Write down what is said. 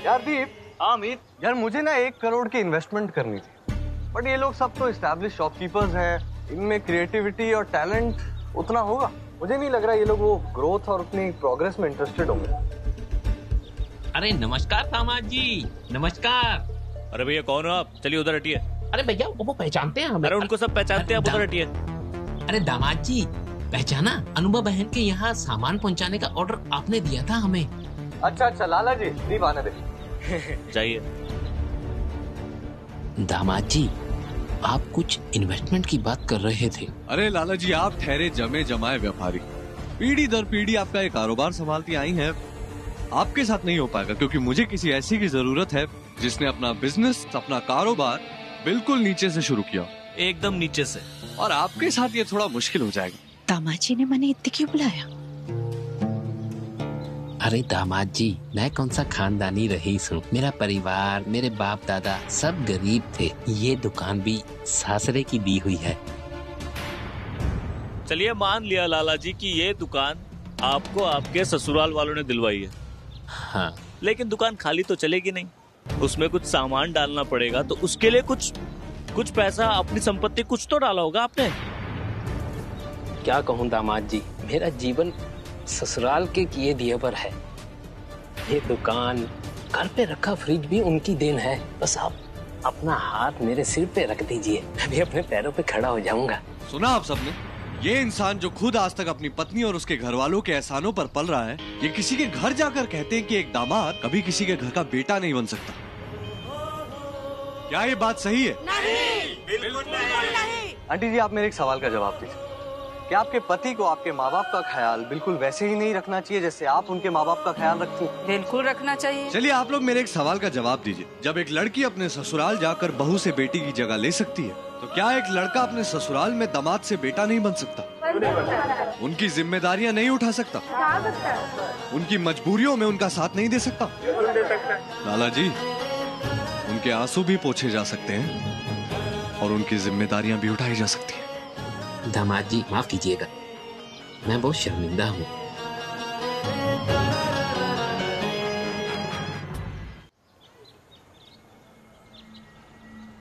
यार दीप। हाँ अमित। यार मुझे ना 1 करोड़ की इन्वेस्टमेंट करनी थी, बट ये लोग सब तो एस्टैब्लिश शॉपकीपर्स हैं, इनमें क्रिएटिविटी और टैलेंट उतना होगा मुझे नहीं लग रहा। ये लोग वो ग्रोथ और अपनी प्रोग्रेस में इंटरेस्टेड होंगे। अरे नमस्कार दामाद जी, नमस्कार। अरे भैया कौन हो आप? चलिए उधर हटिए। अरे भैया वो पहचानते हैं हमें। अरे उनको सब पहचानते हैं, आप उधर हटिए। अरे दामाद जी पहचाना, अनुभव बहन के यहाँ सामान पहुँचाने का ऑर्डर आपने दिया था हमें। अच्छा लाला जी, दीप आने दे। जाइए। दामाद जी आप कुछ इन्वेस्टमेंट की बात कर रहे थे। अरे लाला जी आप ठहरे जमे जमाए व्यापारी, पीढ़ी दर पीढ़ी आपका ये कारोबार संभालती आई हैं। आपके साथ नहीं हो पाएगा, क्योंकि मुझे किसी ऐसी की जरूरत है जिसने अपना बिजनेस, अपना कारोबार बिल्कुल नीचे से शुरू किया, एकदम नीचे से। और आपके साथ ये थोड़ा मुश्किल हो जाएगा। दामाद जी ने मैंने इतने क्यों बुलाया? अरे दामाद जी मैं कौन सा खानदानी रईस हूँ, मेरा परिवार, मेरे बाप दादा सब गरीब थे। ये दुकान भी सासरे की दी हुई है। चलिए मान लिया लाला जी कि ये दुकान आपको आपके ससुराल वालों ने दिलवाई है। हाँ लेकिन दुकान खाली तो चलेगी नहीं, उसमें कुछ सामान डालना पड़ेगा, तो उसके लिए कुछ पैसा, अपनी संपत्ति कुछ तो डाला होगा आपने। क्या कहूँ दामाद जी, मेरा जीवन ससुराल के किए दिए पर है। ये दुकान, घर पे रखा फ्रिज भी उनकी देन है। बस आप अपना हाथ मेरे सिर पे रख दीजिए, मैं भी अपने पैरों पे खड़ा हो जाऊंगा। सुना आप सबने? ये इंसान जो खुद आज तक अपनी पत्नी और उसके घर वालों के एहसानों पर पल रहा है, ये किसी के घर जाकर कहते हैं कि एक दामाद कभी किसी के घर का बेटा नहीं बन सकता। क्या ये बात सही है? नहीं, बिल्कुल नहीं। आंटी जी आप मेरे एक सवाल का जवाब दीजिए। क्या आपके पति को आपके माँ बाप का ख्याल बिल्कुल वैसे ही नहीं रखना चाहिए जैसे आप उनके माँ बाप का ख्याल रखती हैं? बिल्कुल रखना चाहिए। चलिए आप लोग मेरे एक सवाल का जवाब दीजिए। जब एक लड़की अपने ससुराल जाकर बहू से बेटी की जगह ले सकती है, तो क्या एक लड़का अपने ससुराल में दामाद से बेटा नहीं बन सकता? उनकी जिम्मेदारियां नहीं उठा सकता? उनकी मजबूरियों में उनका साथ नहीं दे सकता? लाला जी उनके आंसू भी पोंछे जा सकते हैं और उनकी जिम्मेदारियां भी उठाई जा सकती हैं। दामाद जी माफ कीजिएगा, मैं बहुत शर्मिंदा हूँ।